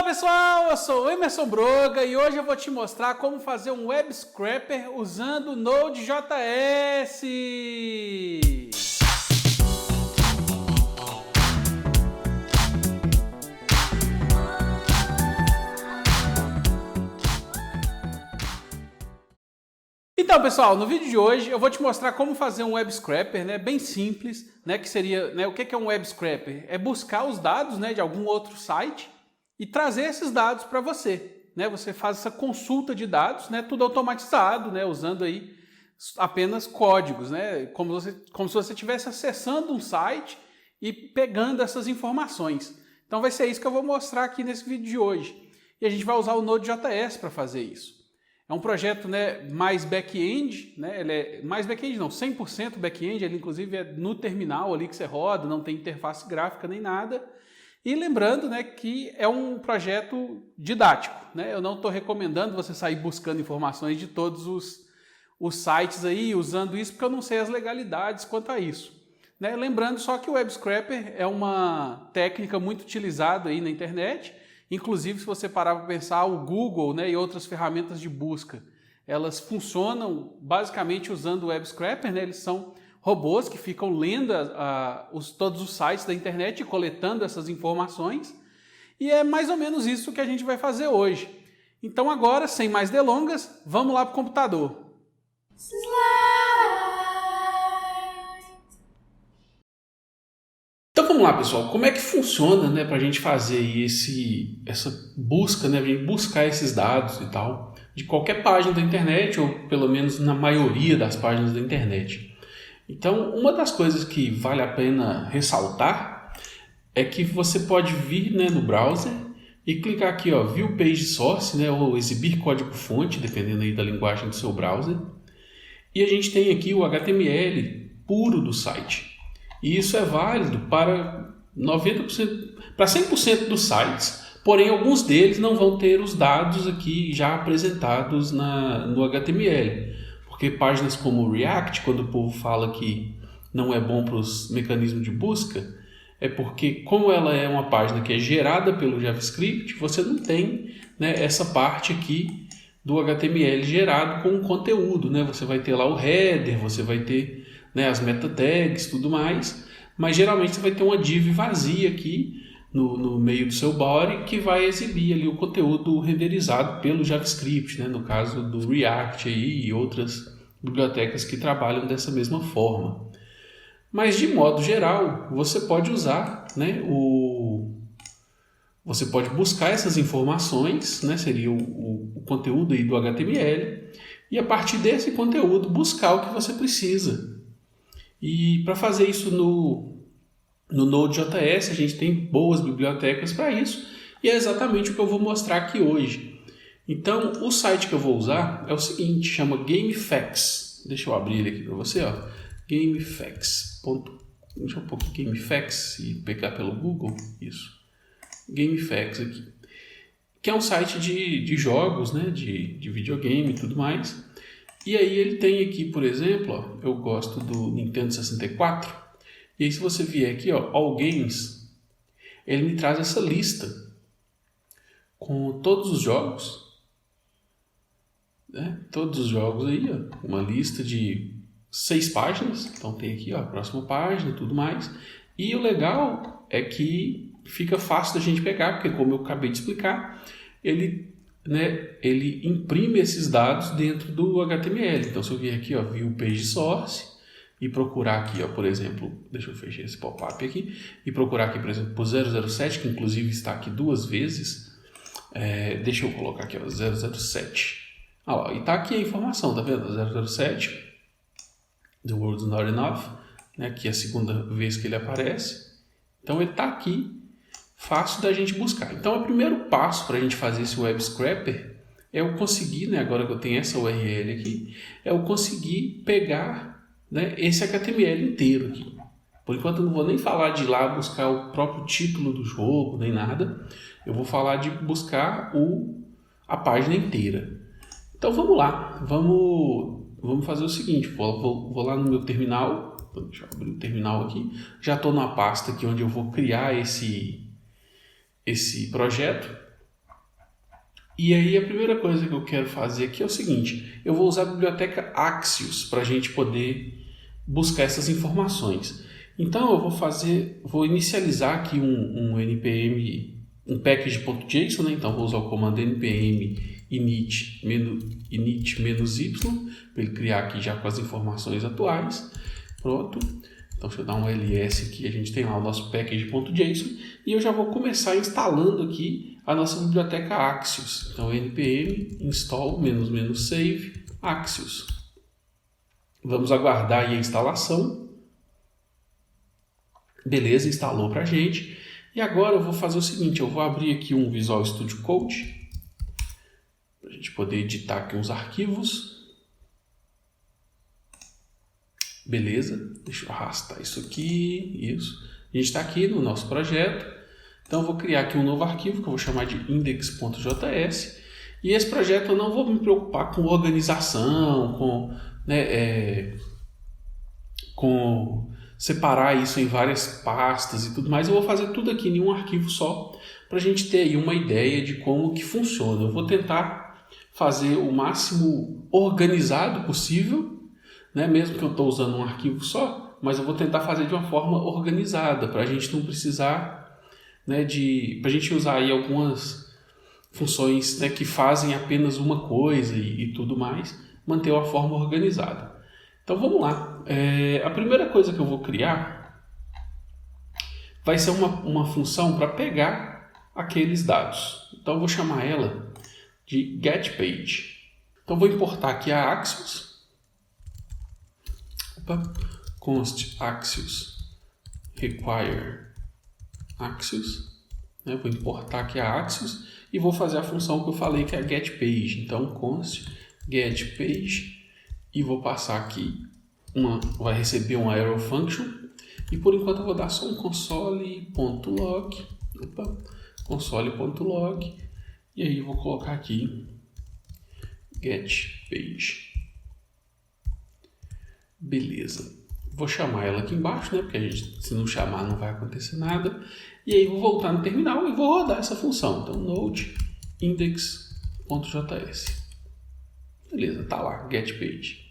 pessoal, eu sou o Emerson Broga e hoje eu vou te mostrar como fazer um web scraper usando o Node.js. Então, pessoal, no vídeo de hoje eu vou te mostrar como fazer um web scraper, bem simples, que seria, o que é um web scraper? É buscar os dados, de algum outro site e trazer esses dados para você, Você faz essa consulta de dados, tudo automatizado, usando aí apenas códigos, como se você estivesse acessando um site e pegando essas informações. Então vai ser isso que eu vou mostrar aqui nesse vídeo de hoje. E a gente vai usar o Node.js para fazer isso. É um projeto mais back-end, ele é mais back-end não, 100% back-end, ele inclusive é no terminal ali que você roda, não tem interface gráfica nem nada. E lembrando que é um projeto didático, eu não estou recomendando você sair buscando informações de todos os sites aí, usando isso, porque eu não sei as legalidades quanto a isso. Lembrando só que o web scraper é uma técnica muito utilizada aí na internet. Inclusive, se você parar para pensar, o Google e outras ferramentas de busca, elas funcionam basicamente usando o web scraper, eles são robôs que ficam lendo todos os sites da internet e coletando essas informações, e é mais ou menos isso que a gente vai fazer hoje. Então agora, sem mais delongas, vamos lá para o computador. Então vamos lá, pessoal, como é que funciona para a gente fazer essa busca, a gente buscar esses dados e tal, de qualquer página da internet, ou pelo menos na maioria das páginas da internet. Então, uma das coisas que vale a pena ressaltar é que você pode vir no browser e clicar aqui, View Page Source, ou exibir código-fonte, dependendo aí da linguagem do seu browser. E a gente tem aqui o HTML puro do site. E isso é válido para 90%, para 100% dos sites, porém alguns deles não vão ter os dados aqui já apresentados no HTML. Porque páginas como o React, quando o povo fala que não é bom para os mecanismos de busca, é porque como ela é uma página que é gerada pelo JavaScript, você não tem essa parte aqui do HTML gerado com o conteúdo. Você vai ter lá o header, você vai ter as meta tags, tudo mais, mas geralmente você vai ter uma div vazia aqui no meio do seu body que vai exibir ali o conteúdo renderizado pelo JavaScript, no caso do React aí, e outras bibliotecas que trabalham dessa mesma forma. Mas de modo geral, você pode usar, você pode buscar essas informações, seria o conteúdo aí do HTML, e a partir desse conteúdo buscar o que você precisa. E para fazer isso no Node.js, a gente tem boas bibliotecas para isso, e é exatamente o que eu vou mostrar aqui hoje. Então, o site que eu vou usar é o seguinte, chama GameFAQs. Deixa eu abrir ele aqui para você, GameFAQs. Deixa eu pôr aqui GameFAQs e pegar pelo Google, isso. GameFAQs aqui, que é um site de jogos, de videogame e tudo mais. E aí ele tem aqui, por exemplo, eu gosto do Nintendo 64, e aí se você vier aqui, All Games, ele me traz essa lista com todos os jogos, todos os jogos aí, uma lista de 6 páginas, então tem aqui a próxima página e tudo mais, e o legal é que fica fácil da gente pegar, porque como eu acabei de explicar, ele imprime esses dados dentro do HTML. Então, se eu vier aqui, View Page Source, e procurar aqui, por exemplo, deixa eu fechar esse pop-up aqui, e procurar aqui, por exemplo, por 007, que inclusive está aqui 2 vezes, deixa eu colocar aqui, 007. E está aqui a informação, tá vendo? 007, The World's Not Enough, que é a segunda vez que ele aparece. Então, ele está aqui, fácil da gente buscar. Então, o primeiro passo para a gente fazer esse web scraper é eu conseguir, agora que eu tenho essa URL aqui, é eu conseguir pegar esse HTML inteiro aqui. Por enquanto eu não vou nem falar de ir lá buscar o próprio título do jogo, nem nada. Eu vou falar de buscar a página inteira. Então vamos lá, vamos fazer o seguinte, vou lá no meu terminal, deixa eu abrir o terminal aqui, já estou na pasta aqui onde eu vou criar esse projeto. E aí a primeira coisa que eu quero fazer aqui é o seguinte, eu vou usar a biblioteca Axios para a gente poder buscar essas informações. Então eu vou inicializar aqui um npm, um package.json, né? Então vou usar o comando npm init-y para ele criar aqui já com as informações atuais. Pronto. Então deixa eu dar um ls aqui, a gente tem lá o nosso package.json e eu já vou começar instalando aqui a nossa biblioteca Axios. Então npm install --save Axios. Vamos aguardar aí a instalação. Beleza, instalou para a gente. E agora eu vou fazer o seguinte, eu vou abrir aqui um Visual Studio Code para a gente poder editar aqui uns arquivos. Beleza, deixa eu arrastar isso aqui, isso. A gente está aqui no nosso projeto. Então eu vou criar aqui um novo arquivo que eu vou chamar de index.js. E esse projeto eu não vou me preocupar com organização, com separar isso em várias pastas e tudo mais. Eu vou fazer tudo aqui em um arquivo só para a gente ter aí uma ideia de como que funciona. Eu vou tentar fazer o máximo organizado possível, né? Mesmo que eu estou usando um arquivo só, mas eu vou tentar fazer de uma forma organizada para a gente não precisar, né, para a gente usar aí algumas funções, né, que fazem apenas uma coisa e tudo mais, manter uma forma organizada. Então vamos lá. A primeira coisa que eu vou criar vai ser uma função para pegar aqueles dados. Então eu vou chamar ela de getPage. Então vou importar aqui a Axios. Const Axios require Axios. Vou importar aqui a Axios e vou fazer a função que eu falei que é a getPage. Então const getPage e vou passar aqui vai receber uma arrow function e por enquanto eu vou dar só um console.log e aí eu vou colocar aqui getPage. Beleza, vou chamar ela aqui embaixo, né? Porque se não chamar não vai acontecer nada. E aí vou voltar no terminal e vou rodar essa função. Então node index.js. Beleza, tá lá, getPage.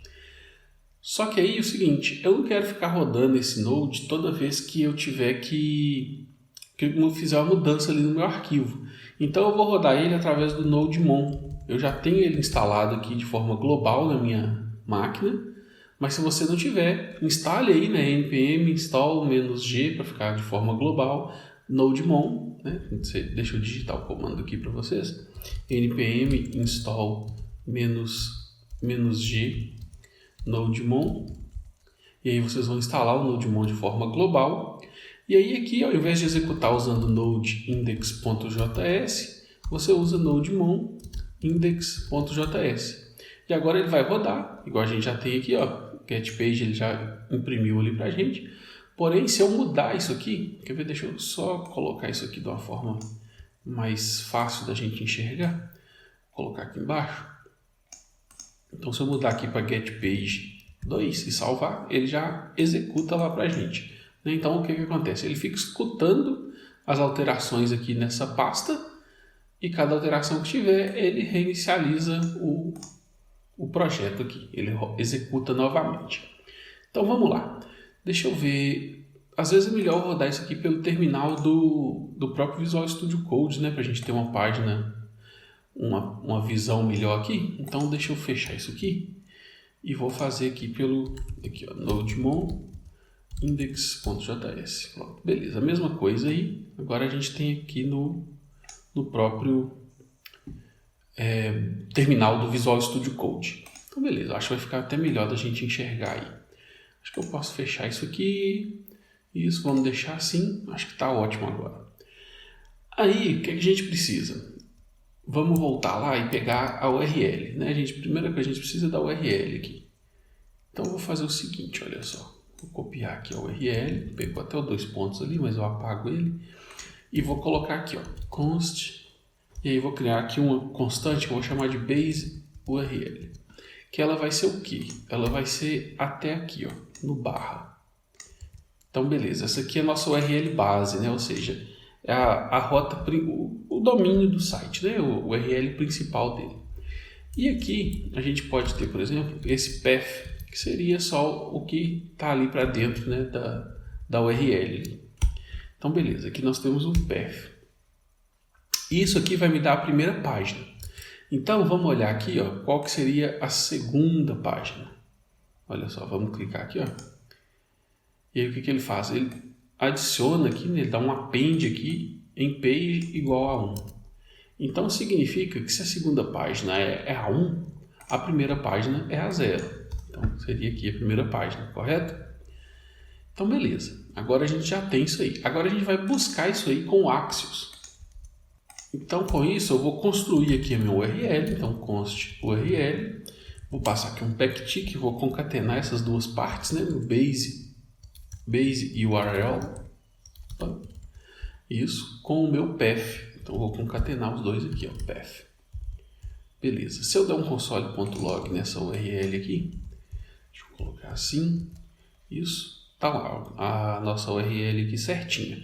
Só que aí é o seguinte, eu não quero ficar rodando esse node toda vez que eu tiver que eu fizer uma mudança ali no meu arquivo. Então eu vou rodar ele através do nodemon. Eu já tenho ele instalado aqui de forma global na minha máquina. Mas se você não tiver, instale aí, né, npm install -g para ficar de forma global, nodemon, né? Deixa eu digitar o comando aqui para vocês. npm install -g nodemon. E aí vocês vão instalar o nodemon de forma global. E aí aqui, ao invés de executar usando node index.js, você usa nodemon index.js. E agora ele vai rodar, igual a gente já tem aqui, ó, getPage ele já imprimiu ali pra gente. Porém, se eu mudar isso aqui, quer ver? Deixa eu só colocar isso aqui de uma forma mais fácil da gente enxergar. Vou colocar aqui embaixo. Então, se eu mudar aqui para getPage 2 e salvar, ele já executa lá pra gente. Então, o que acontece? Ele fica escutando as alterações aqui nessa pasta e cada alteração que tiver, ele reinicializa o projeto aqui, ele executa novamente. Então vamos lá, deixa eu ver, às vezes é melhor rodar isso aqui pelo terminal do próprio Visual Studio Code, né, para a gente ter uma página, uma visão melhor aqui. Então deixa eu fechar isso aqui e vou fazer aqui ó, nodemon index.js. Pronto, beleza, a mesma coisa aí, agora a gente tem aqui no próprio terminal do Visual Studio Code. Então beleza, acho que vai ficar até melhor da gente enxergar aí. Acho que eu posso fechar isso aqui. Isso, vamos deixar assim. Acho que está ótimo agora. Aí, o que a gente precisa? Vamos voltar lá e pegar a URL, né? Primeiro que a gente precisa da URL aqui. Então eu vou fazer o seguinte, olha só. Vou copiar aqui a URL. Pegou até os 2 pontos ali, mas eu apago ele. E vou colocar aqui, ó, const. E aí vou criar aqui uma constante que eu vou chamar de base URL. Que ela vai ser o quê? Ela vai ser até aqui, ó, no barra. Então, beleza. Essa aqui é a nossa URL base, né? Ou seja, é a rota, o domínio do site, né? O URL principal dele. E aqui a gente pode ter, por exemplo, esse path, que seria só o que está ali para dentro, né, da URL. Então, beleza, aqui nós temos um path. Isso aqui vai me dar a primeira página. Então, vamos olhar aqui, ó, qual que seria a segunda página. Olha só, vamos clicar aqui, ó. E aí o que ele faz? Ele adiciona aqui, né, ele dá um append aqui em page igual a 1. Então, significa que se a segunda página é a 1, a primeira página é a 0. Então, seria aqui a primeira página, correto? Então, beleza. Agora a gente já tem isso aí. Agora a gente vai buscar isso aí com o Axios. Então, com isso, eu vou construir aqui a minha URL. Então, const URL. Vou passar aqui um backtick, vou concatenar essas duas partes, né? No base URL. Isso, com o meu path. Então, eu vou concatenar os dois aqui, ó, path. Beleza. Se eu der um console.log nessa URL aqui, deixa eu colocar assim, isso, tá lá, a nossa URL aqui certinha.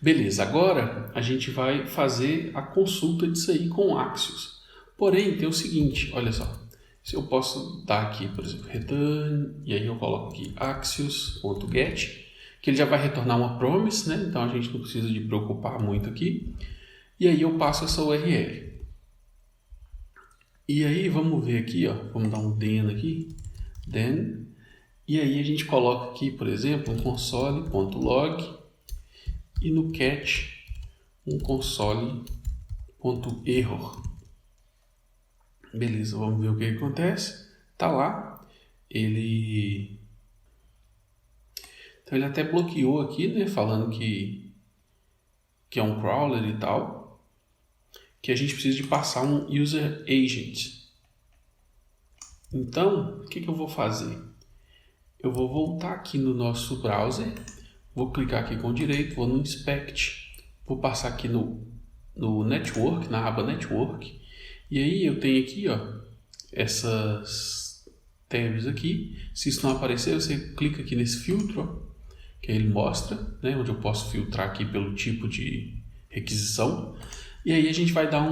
Beleza, agora a gente vai fazer a consulta disso aí com o Axios. Porém, tem o seguinte, olha só, se eu posso dar aqui, por exemplo, return, e aí eu coloco aqui axios.get, que ele já vai retornar uma promise, né? Então a gente não precisa de preocupar muito aqui. E aí eu passo essa URL. E aí vamos ver aqui, ó, vamos dar um den aqui, den, e aí a gente coloca aqui, por exemplo, um console.log e no catch um console.error. Beleza, vamos ver o que acontece. Tá lá, ele até bloqueou aqui, né, falando que é um crawler e tal, que a gente precisa de passar um user agent. Então, o que eu vou fazer? Eu vou voltar aqui no nosso browser, vou clicar aqui com o direito, vou no inspect, vou passar aqui no network, na aba network, e aí eu tenho aqui, ó, essas tabs aqui. Se isso não aparecer, você clica aqui nesse filtro, ó, que aí ele mostra, né, onde eu posso filtrar aqui pelo tipo de requisição. E aí a gente vai dar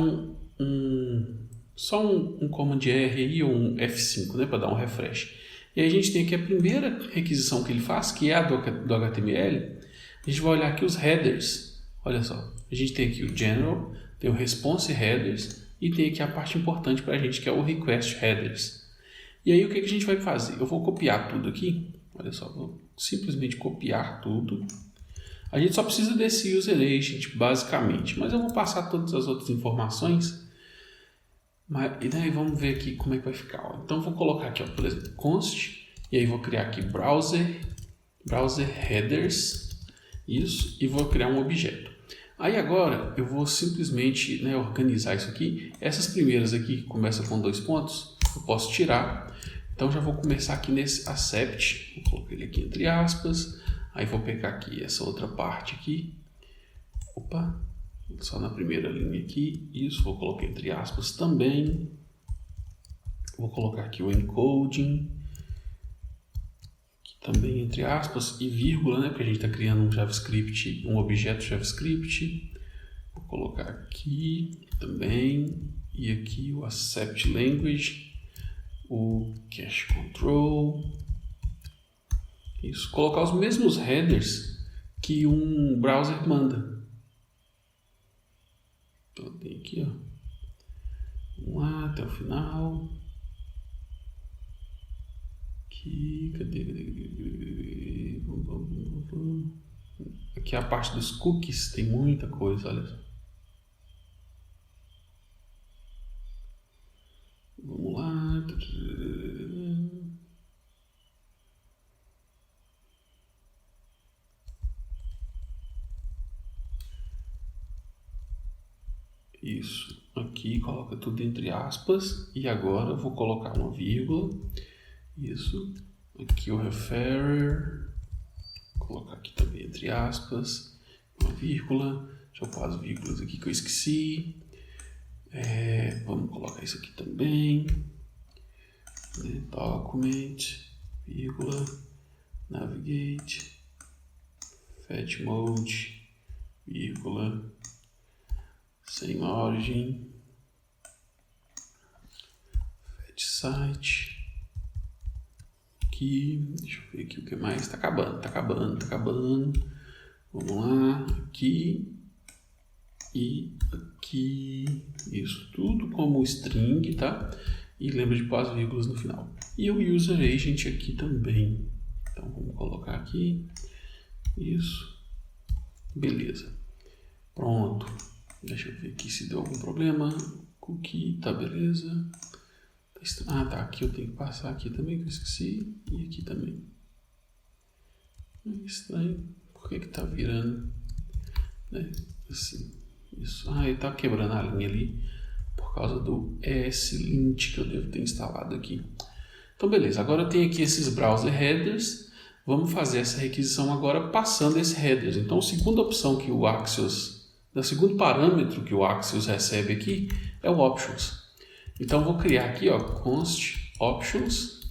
só um Command R aí, ou um F5, né, para dar um refresh. E aí a gente tem aqui a primeira requisição que ele faz, que é a do HTML. A gente vai olhar aqui os headers. Olha só, a gente tem aqui o general, tem o response headers e tem aqui a parte importante para a gente, que é o request headers. E aí o que a gente vai fazer? Eu vou copiar tudo aqui. Olha só, vou simplesmente copiar tudo. A gente só precisa desse user agent, basicamente, mas eu vou passar todas as outras informações. E daí vamos ver aqui como é que vai ficar. Ó. Então vou colocar aqui, ó, por exemplo, const, e aí vou criar aqui browser headers, isso, e vou criar um objeto. Aí agora eu vou simplesmente, né, organizar isso aqui. Essas primeiras aqui que começam com 2 pontos, eu posso tirar. Então já vou começar aqui nesse accept, vou colocar ele aqui entre aspas. Aí vou pegar aqui essa outra parte aqui, opa, só na primeira linha aqui, isso, vou colocar entre aspas também, vou colocar aqui o encoding, aqui também entre aspas, e vírgula, né, porque a gente está criando um JavaScript, um objeto JavaScript, vou colocar aqui também, e aqui o accept language, o cache control, isso, colocar os mesmos headers que um browser manda. Então tem aqui, ó. Vamos lá até o final. Aqui, cadê? Aqui é a parte dos cookies, tem muita coisa, olha só. Vamos lá. Isso, aqui coloca tudo entre aspas e agora eu vou colocar uma vírgula, isso, aqui o referrer, vou colocar aqui também entre aspas, uma vírgula, deixa eu pôr as vírgulas aqui que eu esqueci, vamos colocar isso aqui também, document, vírgula, navigate, fetch mode, vírgula, sem margem, fetch site, aqui, deixa eu ver aqui o que mais, tá acabando, vamos lá, aqui e aqui, isso tudo como string, tá? E lembra de pôr as vírgulas no final. E o user agent aqui também, então vamos colocar aqui, isso, beleza, pronto. Deixa eu ver aqui se deu algum problema. Cookie, tá, beleza. Ah, tá, aqui eu tenho que passar aqui também, que eu esqueci. E aqui também. Estranho. Por que tá virando? Né? Assim, isso. Ah, ele tá quebrando a linha ali. Por causa do ESLint que eu devo ter instalado aqui. Então, beleza. Agora eu tenho aqui esses browser headers. Vamos fazer essa requisição agora passando esses headers. Então, a segunda opção que o Axios... O segundo parâmetro que o Axios recebe aqui é o options. Então vou criar aqui, ó, const options,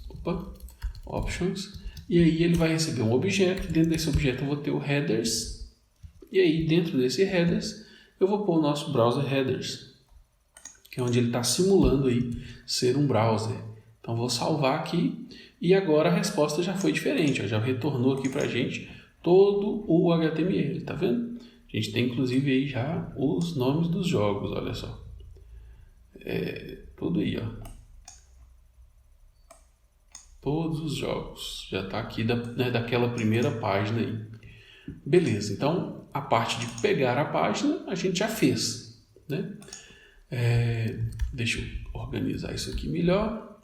options, e aí ele vai receber um objeto. Dentro desse objeto eu vou ter o headers, e aí dentro desse headers eu vou pôr o nosso browser headers, que é onde ele está simulando aí ser um browser. Então vou salvar aqui e agora a resposta já foi diferente, ó, já retornou aqui para a gente todo o HTML, tá vendo? A gente tem inclusive aí já os nomes dos jogos, olha só. Tudo aí, ó. Todos os jogos. Já está aqui daquela primeira página aí. Beleza, então a parte de pegar a página a gente já fez, né? Deixa eu organizar isso aqui melhor.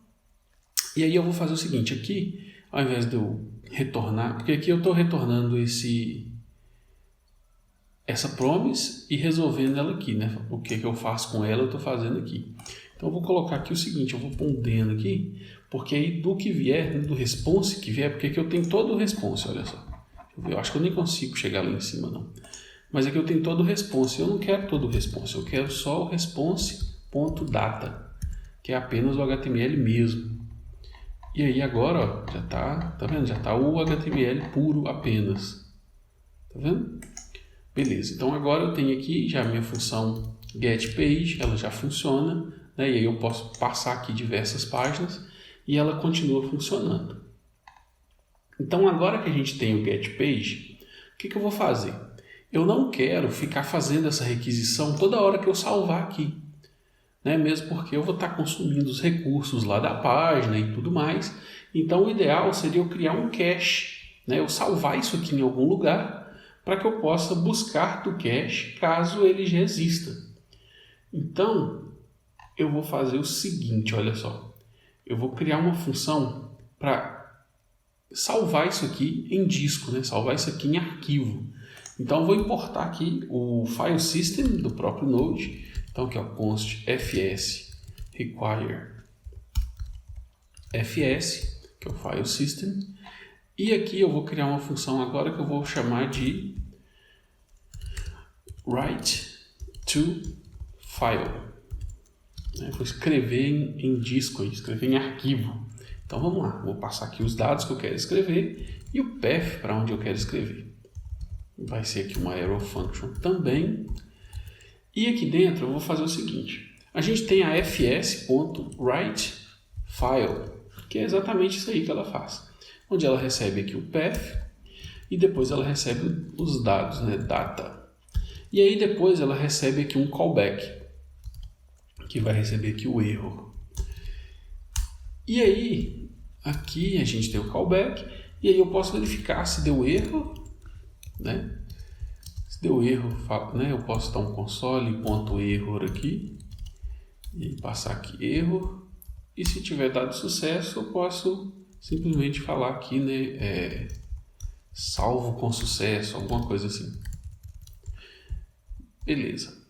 E aí eu vou fazer o seguinte, aqui, ao invés de eu retornar, porque aqui eu estou retornando essa promise e resolvendo ela aqui, né? O que eu faço com ela eu estou fazendo aqui. Então eu vou colocar aqui o seguinte, eu vou pôr um deno aqui, porque aí do que vier, do response que vier, porque aqui eu tenho todo o response, olha só. Deixa eu ver, eu acho que eu nem consigo chegar lá em cima não. Mas aqui eu tenho todo o response, eu não quero todo o response, eu quero só o response.data, que é apenas o HTML mesmo. E aí agora, ó, já tá vendo? Já tá o HTML puro apenas. Tá vendo? Beleza, então agora eu tenho aqui já a minha função getPage, ela já funciona, né? E aí eu posso passar aqui diversas páginas e ela continua funcionando. Então agora que a gente tem o getPage, o que eu vou fazer? Eu não quero ficar fazendo essa requisição toda hora que eu salvar aqui, né? Mesmo porque eu vou estar consumindo os recursos lá da página e tudo mais. Então o ideal seria eu criar um cache, né? Eu salvar isso aqui em algum lugar, para que eu possa buscar do cache caso ele já exista. Então, eu vou fazer o seguinte, olha só. Eu vou criar uma função para salvar isso aqui em disco, né? Salvar isso aqui em arquivo. Então, eu vou importar aqui o file system do próprio Node. Então, aqui é o const fs require fs, que é o file system. E aqui eu vou criar uma função agora que eu vou chamar de write to file. Vou escrever em disco, escrever em arquivo. Então vamos lá, vou passar aqui os dados que eu quero escrever e o path para onde eu quero escrever. Vai ser aqui uma arrow function também. E aqui dentro eu vou fazer o seguinte. A gente tem a fs.writeFile, que é exatamente isso aí que ela faz. Onde ela recebe aqui o path e depois ela recebe os dados, né, data. E aí depois ela recebe aqui um callback, que vai receber aqui o erro. E aí, aqui a gente tem o callback, e aí eu posso verificar se deu erro, né? Se deu erro, né? Eu posso dar um console.error aqui, e passar aqui erro, e se tiver dado sucesso, eu posso simplesmente falar aqui, né, salvo com sucesso, alguma coisa assim. Beleza.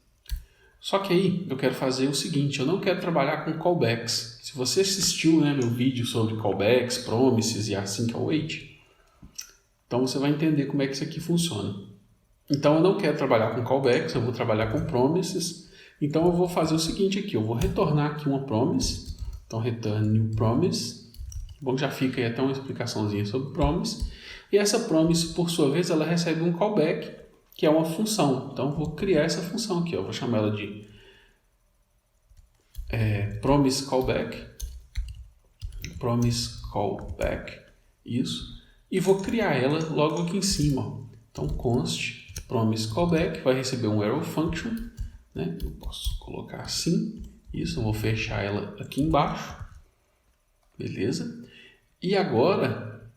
Só que aí eu quero fazer o seguinte, eu não quero trabalhar com callbacks. Se você assistiu, né, meu vídeo sobre callbacks, promises e async await, então você vai entender como é que isso aqui funciona. Então eu não quero trabalhar com callbacks, eu vou trabalhar com promises. Então eu vou fazer o seguinte aqui, eu vou retornar aqui uma promise. Então return new promise. Bom, já fica aí até uma explicaçãozinha sobre promise. E essa promise, por sua vez, ela recebe um callback, que é uma função. Então eu vou criar essa função aqui, eu vou chamar ela de promise callback, isso, e vou criar ela logo aqui em cima. Então const promise callback vai receber um arrow function, né? Eu posso colocar assim, isso, eu vou fechar ela aqui embaixo, beleza? E agora,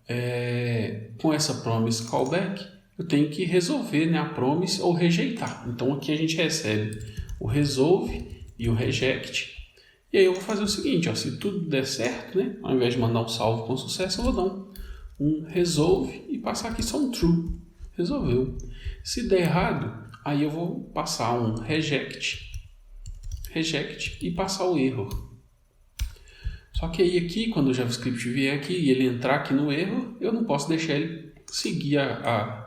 com essa promise callback, eu tenho que resolver, né, a promise ou rejeitar. Então aqui a gente recebe o resolve e o reject. E aí eu vou fazer o seguinte, ó, se tudo der certo, né, ao invés de mandar um salve com sucesso, eu vou dar um resolve e passar aqui só um true. Resolveu. Se der errado, aí eu vou passar um reject e passar o erro. Só que aí aqui, quando o JavaScript vier aqui e ele entrar aqui no erro, eu não posso deixar ele seguir a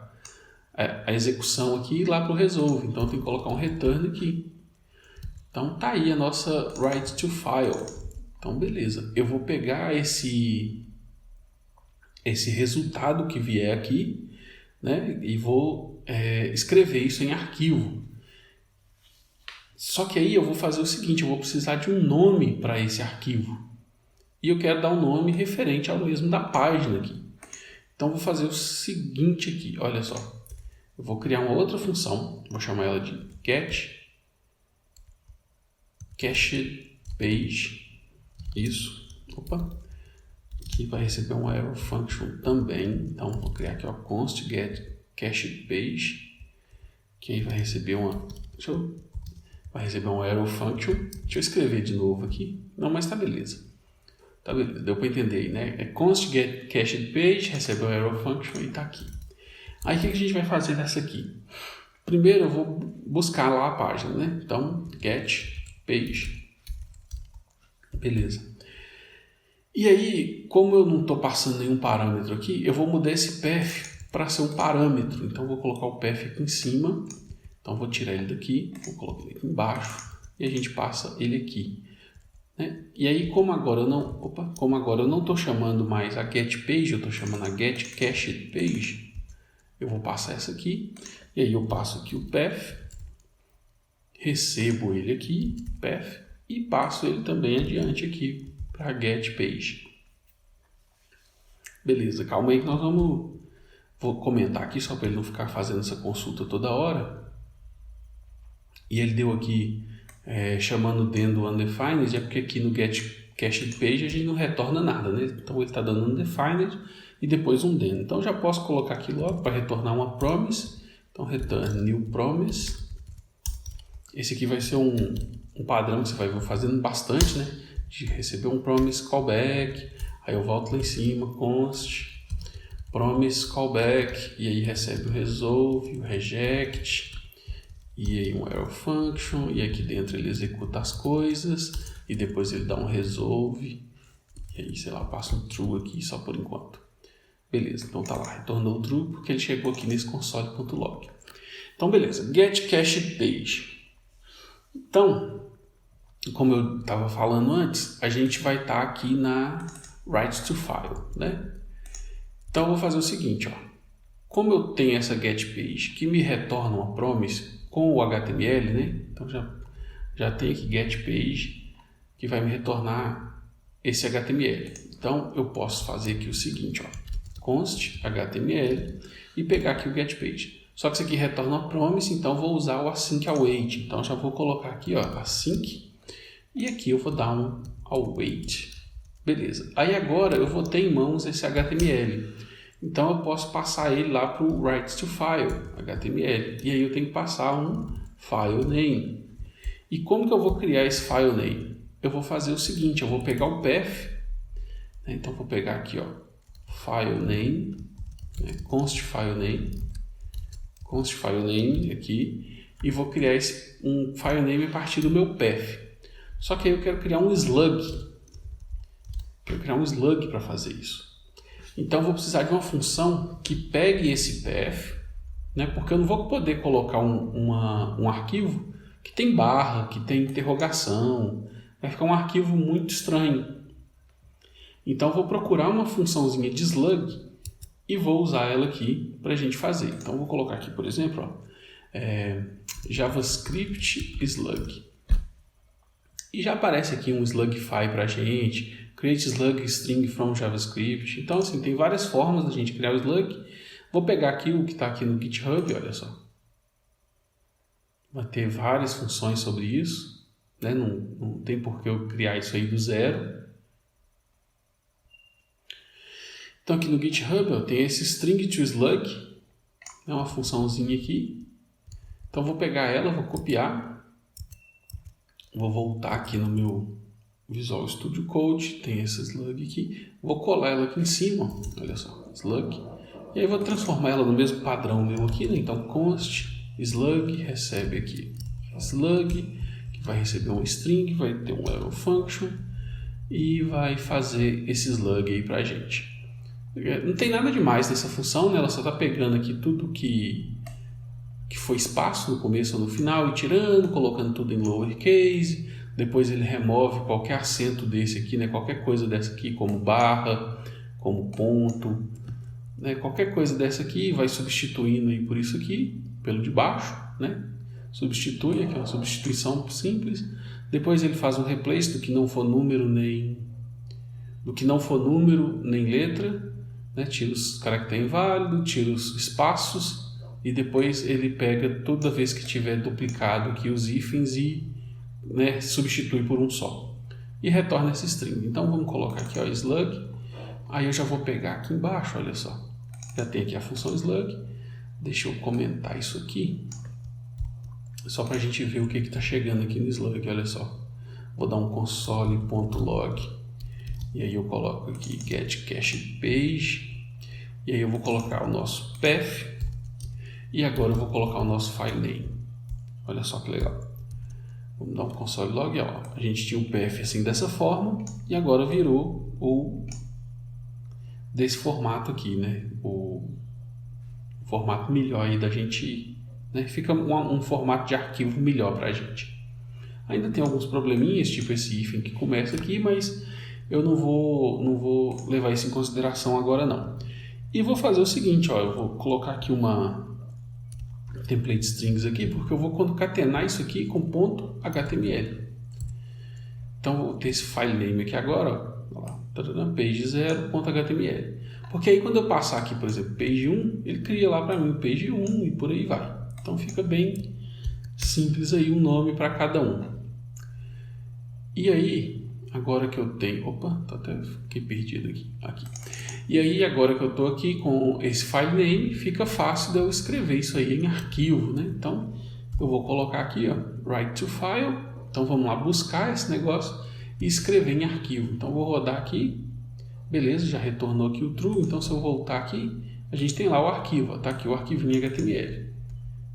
execução aqui e ir lá para o resolve. Então eu tenho que colocar um return aqui. Então tá aí a nossa write to file. Então beleza, eu vou pegar esse resultado que vier aqui, né, e vou escrever isso em arquivo. Só que aí eu vou fazer o seguinte, eu vou precisar de um nome para esse arquivo. E eu quero dar um nome referente ao mesmo da página aqui. Então vou fazer o seguinte aqui, olha só. Eu vou criar uma outra função, vou chamar ela de get cached page. Isso. Opa. Aqui vai receber um arrow function também. Então vou criar aqui, ó, const get cached page, que aí vai receber vai receber um arrow function. Deixa eu escrever de novo aqui. Não, mas tá beleza. Tá beleza, deu para entender aí, né? É const get cached page, recebe o arrow function e tá aqui. Aí o que a gente vai fazer nessa aqui? Primeiro eu vou buscar lá a página, né? Então, get page. Beleza. E aí, como eu não estou passando nenhum parâmetro aqui, eu vou mudar esse path para ser um parâmetro. Então, eu vou colocar o path aqui em cima. Então, vou tirar ele daqui, vou colocar ele aqui embaixo e a gente passa ele aqui. Né? E aí, como agora eu não estou chamando mais a get page, eu estou chamando a get cached page, eu vou passar essa aqui. E aí eu passo aqui o path, recebo ele aqui, path, e passo ele também adiante aqui para get page. Beleza, calma aí que vou comentar aqui só para ele não ficar fazendo essa consulta toda hora. E ele deu aqui chamando dentro do undefined, é porque aqui no get cached page a gente não retorna nada, né? Então ele está dando undefined e depois um den. Então já posso colocar aqui logo para retornar uma promise. Então return new promise. Esse aqui vai ser um padrão que você vai fazendo bastante, né? De receber um promise callback, aí eu volto lá em cima, const promise callback, e aí recebe o resolve, o reject, e aí um arrow function, e aqui dentro ele executa as coisas, e depois ele dá um resolve, e aí, sei lá, passa um true aqui só por enquanto. Beleza, então tá lá, retornou o true porque ele chegou aqui nesse console.log. Então beleza, get cached page. Então, como eu estava falando antes, a gente vai estar aqui na write to file, né? Então eu vou fazer o seguinte, ó. Como eu tenho essa get page que me retorna uma promise com o HTML, né? Então já tem aqui get page que vai me retornar esse HTML. Então eu posso fazer aqui o seguinte, ó. Const HTML e pegar aqui o get page. Só que isso aqui retorna uma promise, então eu vou usar o async await. Então já vou colocar aqui, ó, async, e aqui eu vou dar um await. Beleza. Aí agora eu vou ter em mãos esse HTML. Então eu posso passar ele lá para o write to file, HTML. E aí eu tenho que passar um file name. E como que eu vou criar esse file name? Eu vou fazer o seguinte, eu vou pegar o path, né? Então vou pegar aqui, ó, file name, né? const file name aqui, e vou criar um file name a partir do meu path. Só que aí eu quero criar um slug. Para fazer isso. Então, eu vou precisar de uma função que pegue esse path, né? Porque eu não vou poder colocar um arquivo que tem barra, que tem interrogação. Vai ficar um arquivo muito estranho. Então, eu vou procurar uma funçãozinha de slug e vou usar ela aqui para a gente fazer. Então, eu vou colocar aqui, por exemplo, ó, JavaScript slug. E já aparece aqui um slugify para a gente, create slug string from JavaScript. Então, assim, tem várias formas da gente criar o slug. Vou pegar aqui o que está aqui no GitHub, olha só. Vai ter várias funções sobre isso, né? Não tem por que eu criar isso aí do zero. Então, aqui no GitHub eu tenho esse string to slug, é uma funçãozinha aqui. Então, vou pegar ela, vou copiar. Vou voltar aqui no meu Visual Studio Code, tem essa slug aqui. Vou colar ela aqui em cima, olha só, slug. E aí vou transformar ela no mesmo padrão meu aqui, né? Então const slug recebe aqui slug, que vai receber um string, vai ter um arrow function e vai fazer esse slug aí pra gente. Não tem nada demais nessa função, né? Ela só está pegando aqui tudo que foi espaço no começo ou no final e tirando, colocando tudo em lowercase. Depois ele remove qualquer acento desse aqui, né? Qualquer coisa dessa aqui, como barra, como ponto, né? Qualquer coisa dessa aqui vai substituindo aí por isso aqui, pelo de baixo, né? Substitui, aqui é uma substituição simples. Depois ele faz um replace do que não for número nem letra, né? Tira os caracteres inválidos, tira os espaços. E depois ele pega toda vez que tiver duplicado aqui os hífens e, né, substitui por um só. E retorna esse string. Então vamos colocar aqui, ó, slug. Aí eu já vou pegar aqui embaixo, olha só. Já tem aqui a função slug. Deixa eu comentar isso aqui. Só para a gente ver o que está chegando aqui no slug, olha só. Vou dar um console.log. E aí eu coloco aqui get cache page. E aí eu vou colocar o nosso path. E agora eu vou colocar o nosso file name. Olha só que legal. Vamos dar um console log. Ó. A gente tinha o path assim dessa forma. E agora virou o desse formato aqui, né? O formato melhor aí da gente, né? Fica um formato de arquivo melhor para a gente. Ainda tem alguns probleminhas, tipo esse hífen que começa aqui, mas eu não vou levar isso em consideração agora não. E vou fazer o seguinte, ó, eu vou colocar aqui uma template strings aqui, porque eu vou concatenar isso aqui com ponto .html. Então, vou ter esse file name aqui agora, ó, page0.html. Porque aí, quando eu passar aqui, por exemplo, page 1, ele cria lá para mim page 1 e por aí vai. Então, fica bem simples aí um nome para cada um. E aí, agora que eu tenho... Opa, até fiquei perdido aqui. E aí, agora que eu estou aqui com esse file name, fica fácil de eu escrever isso aí em arquivo, né? Então, eu vou colocar aqui, ó, write to file. Então, vamos lá buscar esse negócio e escrever em arquivo. Então, vou rodar aqui. Beleza, já retornou aqui o true. Então, se eu voltar aqui, a gente tem lá o arquivo. Está aqui o arquivinho HTML.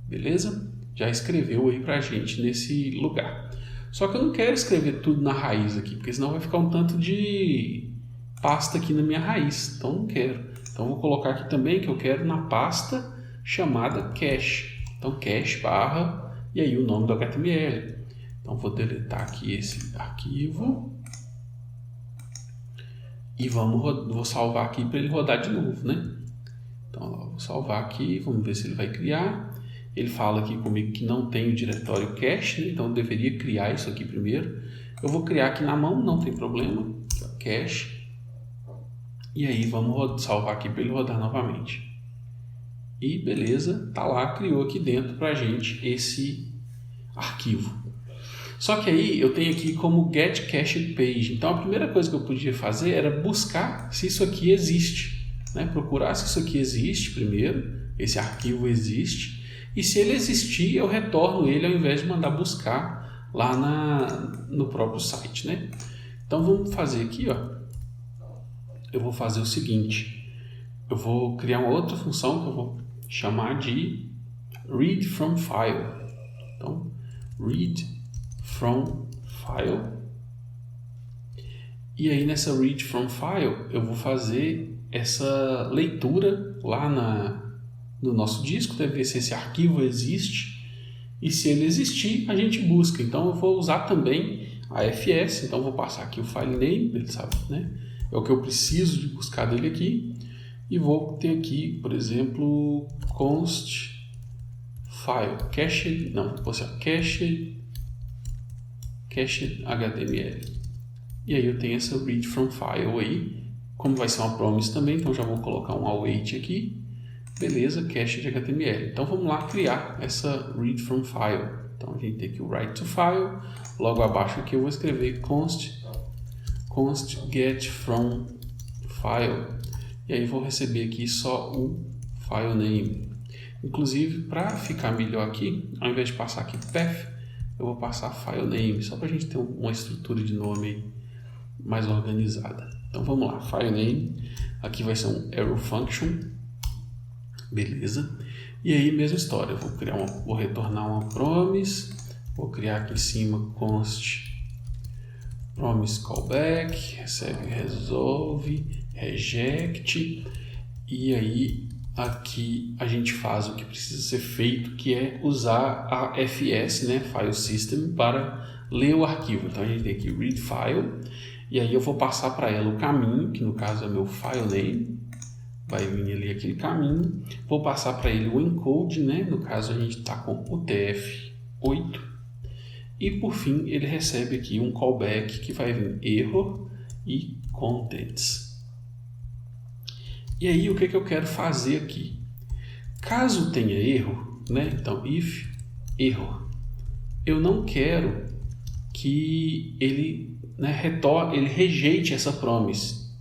Beleza? Já escreveu aí para a gente nesse lugar. Só que eu não quero escrever tudo na raiz aqui, porque senão vai ficar um tanto de pasta aqui na minha raiz, então não quero. Então vou colocar aqui também que eu quero na pasta chamada cache. Então cache barra e aí o nome do HTML. Então vou deletar aqui esse arquivo e vou salvar aqui para ele rodar de novo, né? Então vou salvar aqui, vamos ver se ele vai criar. Ele fala aqui comigo que não tem o diretório cache, né? Então eu deveria criar isso aqui primeiro. Eu vou criar aqui na mão, não tem problema. Cache. E aí vamos salvar aqui para ele rodar novamente. E beleza, tá lá, criou aqui dentro para a gente esse arquivo. Só que aí eu tenho aqui como get cached page. Então a primeira coisa que eu podia fazer era buscar se isso aqui existe, né? Procurar se isso aqui existe primeiro, esse arquivo existe. E se ele existir, eu retorno ele ao invés de mandar buscar lá no próprio site, né? Então vamos fazer aqui, ó. Eu vou fazer o seguinte, eu vou criar uma outra função que eu vou chamar de read from file. Então, read from file. E aí nessa read from file eu vou fazer essa leitura lá no nosso disco, deve ver se esse arquivo existe. E se ele existir, a gente busca. Então eu vou usar também a fs. Então eu vou passar aqui o file name, ele sabe, né? É o que eu preciso de buscar dele aqui. E vou ter aqui, por exemplo, const file, cached, não, você cached HTML. E aí eu tenho essa read from file aí, como vai ser uma promise também, então já vou colocar um await aqui. Beleza, cached HTML. Então vamos lá criar essa read from file. Então a gente tem aqui o write to file, logo abaixo aqui eu vou escrever const get from file, e aí vou receber aqui só o file name. Inclusive, para ficar melhor aqui, ao invés de passar aqui path, eu vou passar file name, só para a gente ter uma estrutura de nome mais organizada. Então vamos lá, file name, aqui vai ser um arrow function, beleza? E aí mesma história, eu vou retornar uma promise, vou criar aqui em cima const promise callback, recebe, resolve, reject, e aí aqui a gente faz o que precisa ser feito, que é usar a FS, né, File System, para ler o arquivo. Então a gente tem aqui read file, e aí eu vou passar para ela o caminho, que no caso é meu file name, vai vir ali aquele caminho, vou passar para ele o encode, né, no caso a gente está com o TF8, e por fim ele recebe aqui um callback que vai vir error e contents. E aí o que eu quero fazer aqui? Caso tenha erro, né? Então if error, eu não quero que ele, né, ele rejeite essa promise,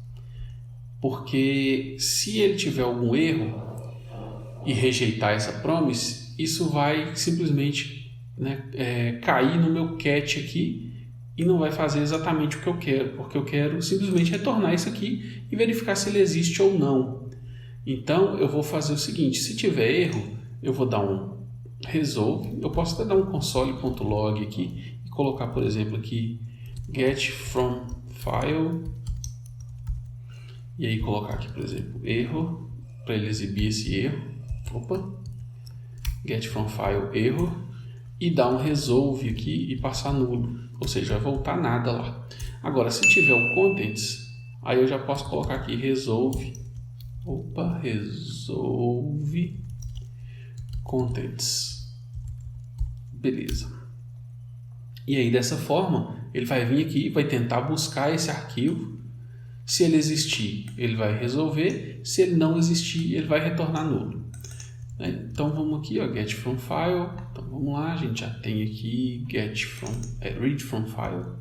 porque se ele tiver algum erro e rejeitar essa promise, isso vai simplesmente, né, cair no meu catch aqui e não vai fazer exatamente o que eu quero, porque eu quero simplesmente retornar isso aqui e verificar se ele existe ou não. Então eu vou fazer o seguinte, se tiver erro, eu vou dar um resolve, eu posso até dar um console.log aqui e colocar, por exemplo, aqui get from file, e aí colocar aqui, por exemplo, erro, para ele exibir esse erro, get from file erro, e dar um resolve aqui e passar nulo, ou seja, vai voltar nada lá. Agora, se tiver o contents, aí eu já posso colocar aqui resolve contents, beleza. E aí dessa forma ele vai vir aqui e vai tentar buscar esse arquivo. Se ele existir, ele vai resolver. Se ele não existir, ele vai retornar nulo. Então vamos aqui, ó, get from file. Então vamos lá, a gente já tem aqui get from, read from file.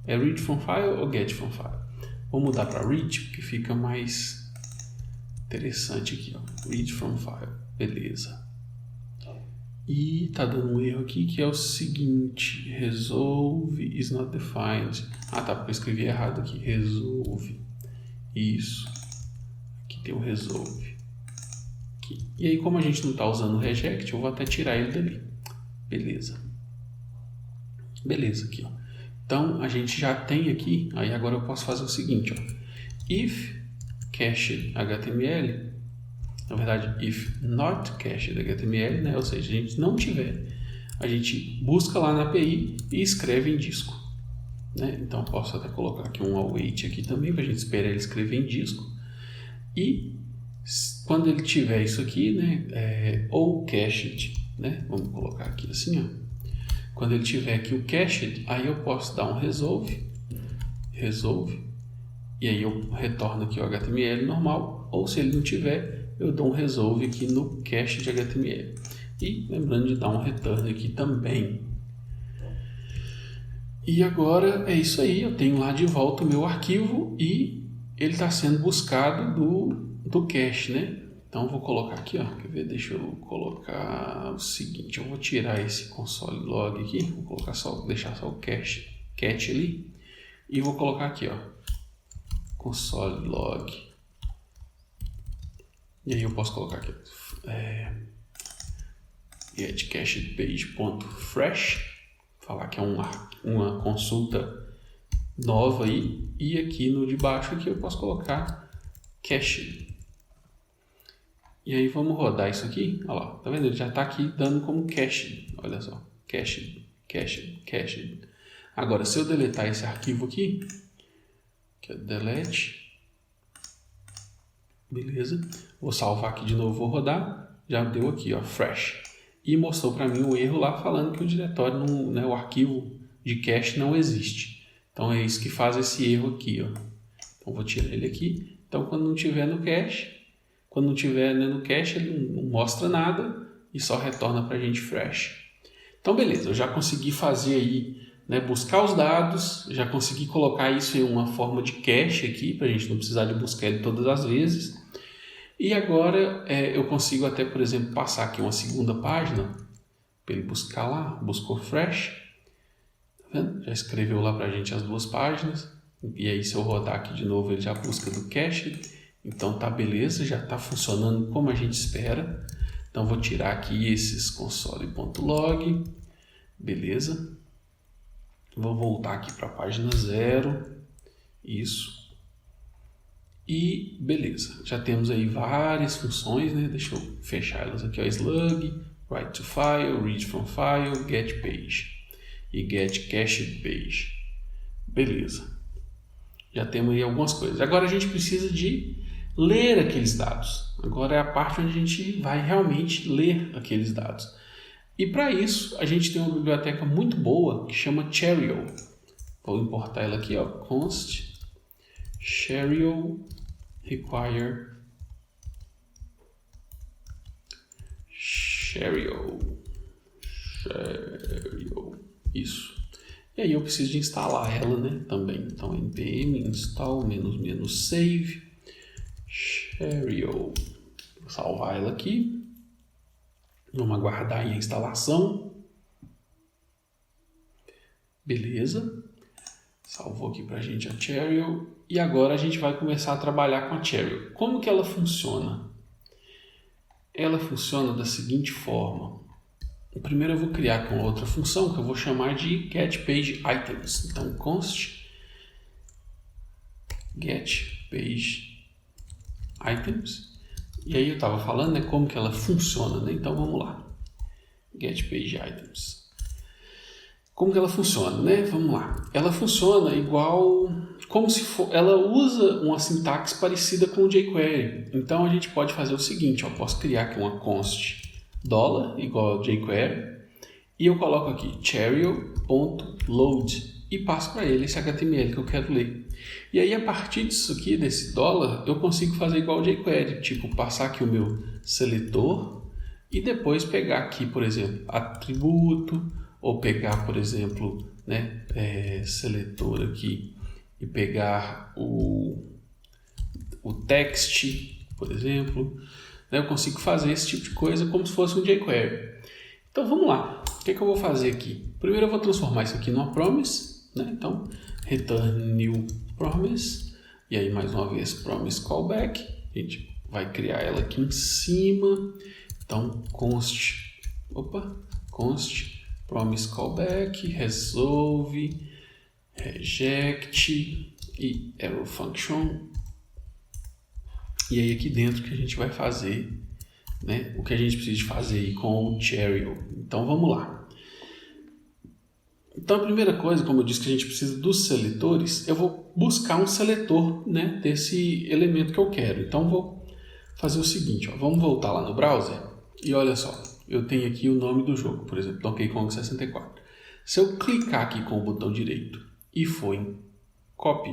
É read from file ou get from file? Vou mudar para read, porque fica mais interessante aqui, ó. Read from file, beleza. E tá dando um erro aqui que é o seguinte, resolve is not defined. Ah, tá, porque eu escrevi errado aqui, resolve. Isso. Aqui tem o resolve. Aqui. E aí, como a gente não está usando o reject, eu vou até tirar ele dali. Beleza. Beleza, aqui, ó. Então, a gente já tem aqui, aí agora eu posso fazer o seguinte, ó. If cached HTML, na verdade, if not cached HTML, né? Ou seja, a gente não tiver, a gente busca lá na API e escreve em disco, né? Então, posso até colocar aqui um await aqui também, para a gente esperar ele escrever em disco. E quando ele tiver isso aqui, né? Ou cached, né? Vamos colocar aqui assim, ó. Quando ele tiver aqui o cached, aí eu posso dar um resolve, e aí eu retorno aqui o HTML normal, ou se ele não tiver, eu dou um resolve aqui no cache de HTML. E lembrando de dar um return aqui também. E agora é isso aí, eu tenho lá de volta o meu arquivo e ele está sendo buscado do cache, né? Então vou colocar aqui, ó, quer ver? Deixa eu colocar o seguinte, eu vou tirar esse console log aqui, vou colocar deixar só o cache ali e vou colocar aqui, ó, console log. E aí eu posso colocar aqui get cached page.fresh, falar que é uma consulta nova aí, e aqui no de baixo aqui eu posso colocar cached. E aí vamos rodar isso aqui, olha lá, tá vendo? Ele já está aqui dando como cached, olha só, cached. Agora, se eu deletar esse arquivo aqui, que é delete, beleza, vou salvar aqui de novo, vou rodar, já deu aqui, ó, fresh. e mostrou para mim um erro lá falando que o diretório, não, né, o arquivo de cache não existe. Então é isso que faz esse erro aqui, ó. Então vou tirar ele aqui. Então quando não tiver no cache, quando não tiver, né, no cache, ele não mostra nada e só retorna para a gente fresh. Então beleza, eu já consegui fazer aí, né, buscar os dados, já consegui colocar isso em uma forma de cache aqui para a gente não precisar de buscar ele todas as vezes. E agora eu consigo até, por exemplo, passar aqui uma segunda página para ele buscar lá, buscou fresh, tá vendo? Já escreveu lá para a gente as duas páginas, e aí se eu rodar aqui de novo ele já busca do cache, então tá beleza, já está funcionando como a gente espera. Então vou tirar aqui esses console.log, beleza, vou voltar aqui para a página 0, isso. E beleza, já temos aí várias funções, né? Deixa eu fechar elas aqui, ó, slug, write to file, read from file, get page e get cached page. Beleza, já temos aí algumas coisas. Agora a gente precisa de ler aqueles dados. Agora é a parte onde a gente vai realmente ler aqueles dados. E para isso a gente tem uma biblioteca muito boa que chama Cheerio. Vou importar ela aqui, ó, const Cheerio require Cheerio, isso. E aí eu preciso de instalar ela, né, também. Então npm install --save Cheerio. Vou salvar ela aqui. Vamos aguardar aí a instalação. Beleza. Salvou aqui pra gente a Cheerio. E agora a gente vai começar a trabalhar com a Cheerio. Como que ela funciona? Ela funciona da seguinte forma. Primeiro eu vou criar aqui uma outra função que eu vou chamar de getPageItems. Então const getPageItems. E aí eu estava falando, né, como que ela funciona, né? Então vamos lá. getPageItems. Como que ela funciona, né? Vamos lá. Ela funciona igual, como se for, ela usa uma sintaxe parecida com o jQuery. Então a gente pode fazer o seguinte, ó, eu posso criar aqui uma const $, igual ao jQuery, e eu coloco aqui cheerio.load e passo para ele esse HTML que eu quero ler. E aí a partir disso aqui, desse $, eu consigo fazer igual ao jQuery, tipo passar aqui o meu seletor e depois pegar aqui, por exemplo, atributo, ou pegar, por exemplo, né, seletor aqui e pegar o text, por exemplo. Né, eu consigo fazer esse tipo de coisa como se fosse um jQuery. Então vamos lá. O que eu vou fazer aqui? Primeiro eu vou transformar isso aqui numa promise. Né? Então return new promise. E aí mais uma vez promise callback. A gente vai criar ela aqui em cima. Então const promise callback, resolve, reject e arrow function. E aí aqui dentro que a gente vai fazer, né, o que a gente precisa fazer aí com o Cheerio. Então vamos lá. Então a primeira coisa, como eu disse que a gente precisa dos seletores, eu vou buscar um seletor, né, desse elemento que eu quero. Então vou fazer o seguinte, ó, vamos voltar lá no browser e olha só. Eu tenho aqui o nome do jogo, por exemplo, Donkey Kong 64. Se eu clicar aqui com o botão direito e for em Copy,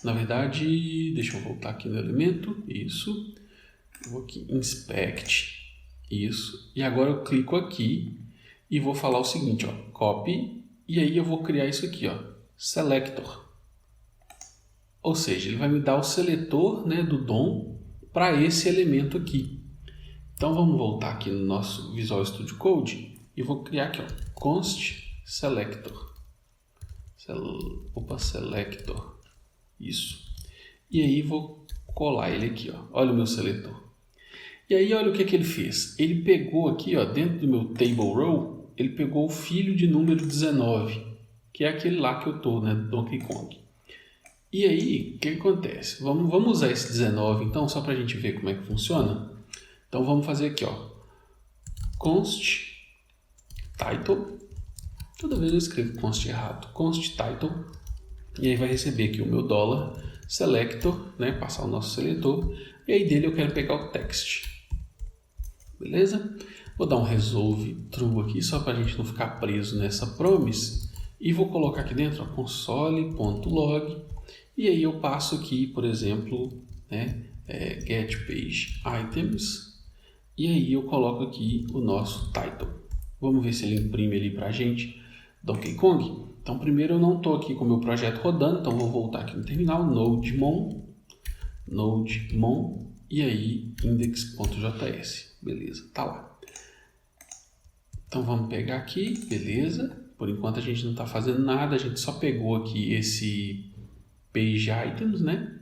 na verdade, deixa eu voltar aqui no elemento, isso, vou aqui Inspect, isso, e agora eu clico aqui e vou falar o seguinte, ó, Copy, e aí eu vou criar isso aqui, ó, Selector. Ou seja, ele vai me dar o seletor, né, do DOM para esse elemento aqui. Então vamos voltar aqui no nosso Visual Studio Code e vou criar aqui, ó, const selector. Selector. Isso. E aí vou colar ele aqui, ó. Olha o meu seletor. E aí olha o que ele fez. Ele pegou aqui, ó, dentro do meu table row, ele pegou o filho de número 19, que é aquele lá que eu tô, né, do Donkey Kong. E aí, o que acontece? Vamos usar esse 19 então, só para a gente ver como é que funciona. Então vamos fazer aqui, ó, const title, toda vez eu escrevo const errado, const title, e aí vai receber aqui o meu $selector, né, passar o nosso seletor, e aí dele eu quero pegar o text, beleza? Vou dar um resolve true aqui, só para a gente não ficar preso nessa promise. E vou colocar aqui dentro console.log. E aí eu passo aqui, por exemplo, né, get page items. E aí eu coloco aqui o nosso title. Vamos ver se ele imprime ali para a gente Donkey Kong. Então primeiro eu não estou aqui com o meu projeto rodando, então vou voltar aqui no terminal, nodemon, e aí index.js. Beleza, tá lá. Então vamos pegar aqui, beleza. Por enquanto a gente não está fazendo nada, a gente só pegou aqui esse page items, né?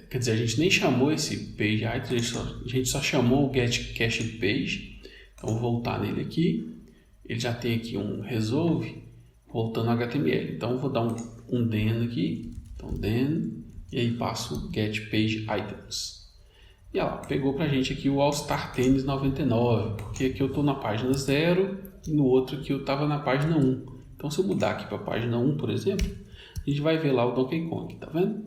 Quer dizer, a gente nem chamou esse page items, a gente só chamou o get cached page. Então vou voltar nele aqui. Ele já tem aqui um resolve, voltando ao HTML. Então vou dar um then aqui, então then, e aí passo get page items. E olha lá, pegou pra gente aqui o All Star Tennis 99, porque aqui eu estou na página 0 e no outro aqui eu estava na página 1. Então se eu mudar aqui para a página 1, por exemplo, a gente vai ver lá o Donkey Kong, tá vendo?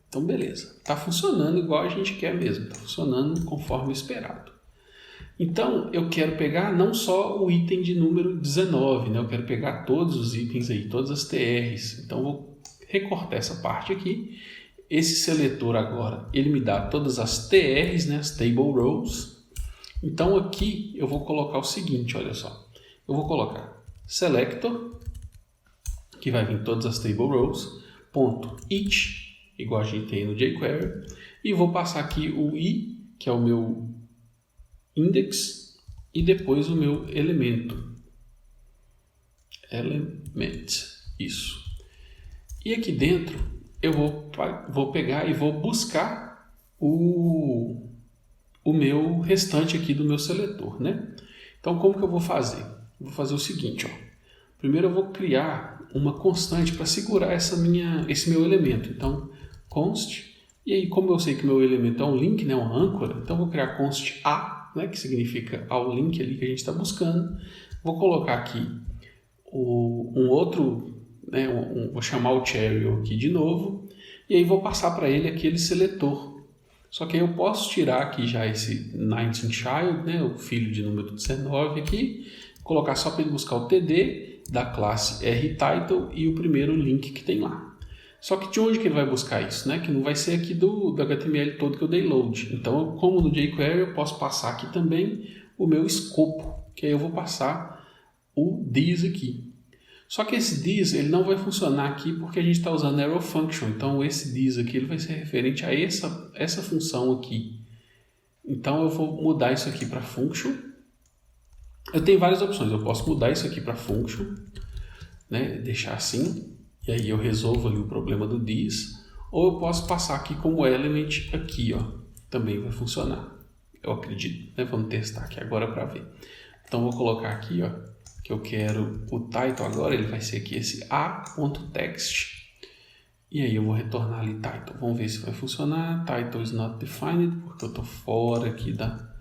Então beleza, tá funcionando igual a gente quer mesmo, tá funcionando conforme esperado. Então eu quero pegar não só o item de número 19, né? Eu quero pegar todos os itens aí, todas as TRs. Então eu vou recortar essa parte aqui. Esse seletor agora, ele me dá todas as TRs, né, as Table Rows. Então aqui eu vou colocar o seguinte, olha só. Eu vou colocar selector, que vai vir todas as Table Rows, ponto each, igual a gente tem no jQuery, e vou passar aqui o i, que é o meu index, e depois o meu elemento. Isso. E aqui dentro eu vou pegar e vou buscar o meu restante aqui do meu seletor, né? Então, como que eu vou fazer? Vou fazer o seguinte, ó. Primeiro eu vou criar uma constante para segurar esse meu elemento. Então, const, e aí como eu sei que meu elemento é um link, né, uma âncora, então vou criar const a, né, que significa ao link ali que a gente está buscando. Vou colocar aqui um outro, né, vou chamar o cherry aqui de novo, e aí vou passar para ele aquele seletor. Só que aí eu posso tirar aqui já esse 19 child, né, o filho de número 19 aqui, colocar só para ele buscar o TD da classe rTitle e o primeiro link que tem lá. Só que de onde que ele vai buscar isso, né? Que não vai ser aqui do HTML todo que eu dei load. Então, como no jQuery, eu posso passar aqui também o meu escopo, que aí eu vou passar o this aqui. Só que esse this ele não vai funcionar aqui porque a gente está usando arrow function. Então esse this aqui ele vai ser referente a essa função aqui. Então eu vou mudar isso aqui para function. Eu tenho várias opções. Eu posso mudar isso aqui para function, né? Deixar assim. E aí eu resolvo ali o problema do this. Ou eu posso passar aqui como element aqui, ó. Também vai funcionar. Eu acredito, né? Vamos testar aqui agora para ver. Então vou colocar aqui, ó, que eu quero o title agora, ele vai ser aqui esse a.text. E aí eu vou retornar ali title. Vamos ver se vai funcionar. Title is not defined, porque eu estou fora aqui do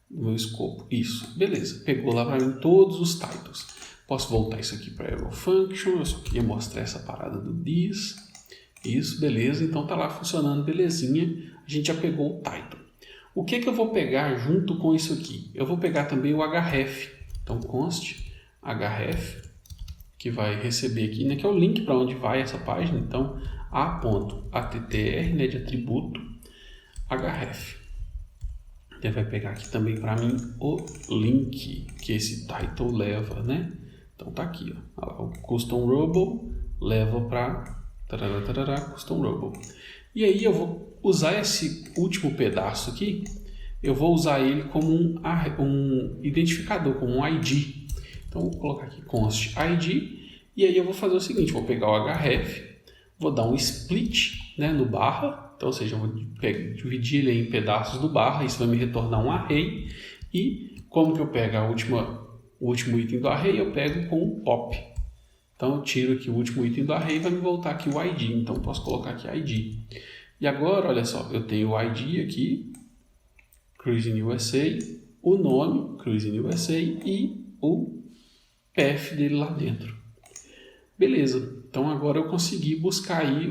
meu escopo. Isso, beleza. Pegou lá para mim todos os titles. Posso voltar isso aqui para arrow function. Eu só queria mostrar essa parada do this. Isso, beleza. Então tá lá funcionando, belezinha. A gente já pegou o title. O que eu vou pegar junto com isso aqui? Eu vou pegar também o href. Então const href, que vai receber aqui, né, que é o link para onde vai essa página. Então a.attr, né, de atributo href. Ele vai pegar aqui também para mim o link que esse title leva, né? Então tá aqui, ó, o custom robo leva para custom robo. E aí eu vou usar esse último pedaço aqui, eu vou usar ele como um identificador, como um ID. Então vou colocar aqui const ID, e aí eu vou fazer o seguinte, vou pegar o href, vou dar um split, né, no barra, então, ou seja, eu vou dividir ele em pedaços do barra, isso vai me retornar um array, e como que eu pego o último item do array, eu pego com o pop. Então eu tiro aqui o último item do array e vai me voltar aqui o ID, então eu posso colocar aqui ID. E agora, olha só, eu tenho o ID aqui, Cruising USA, o nome, Cruising USA, e o path dele lá dentro. Beleza, então agora eu consegui buscar aí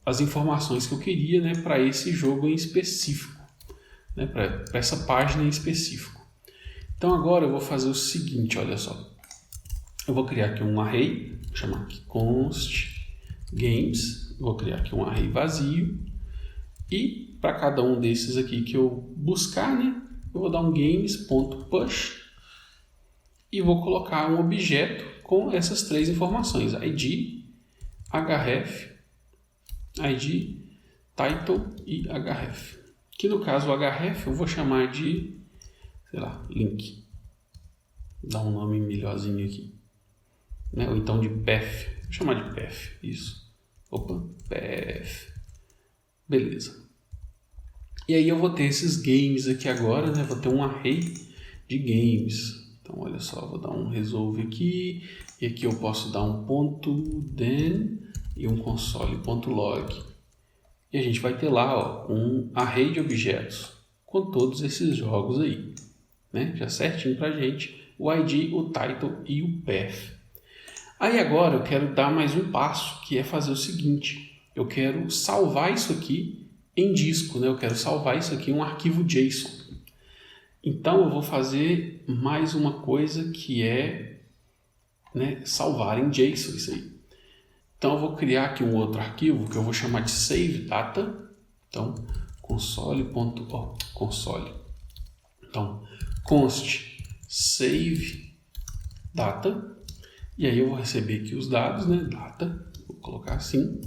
as informações que eu queria, né, para esse jogo em específico, né, para essa página em específico. Então agora eu vou fazer o seguinte, olha só. Eu vou criar aqui um array, vou chamar aqui const games, vou criar aqui um array vazio e para cada um desses aqui que eu buscar, né, eu vou dar um games.push e vou colocar um objeto com essas três informações, id, href, id, title e href. Que no caso o href eu vou chamar de, sei lá, link. Vou dar um nome melhorzinho aqui. Né? Ou então de path. Vou chamar de path. Isso. Opa, path. Beleza. E aí eu vou ter esses games aqui agora, né? Vou ter um array de games. Então olha só, vou dar um resolve aqui. E aqui eu posso dar um ponto then e um console.log. E a gente vai ter lá, ó, um array de objetos com todos esses jogos aí, né? Já certinho pra gente, o ID, o title e o path. Aí agora eu quero dar mais um passo, que é fazer o seguinte, eu quero salvar isso aqui em disco, né? Eu quero salvar isso aqui em um arquivo JSON. Então eu vou fazer mais uma coisa que é, né, salvar em JSON isso aí. Então eu vou criar aqui um outro arquivo que eu vou chamar de save data. Então console. Então const save data. E aí eu vou receber aqui os dados, né? Data. Vou colocar assim.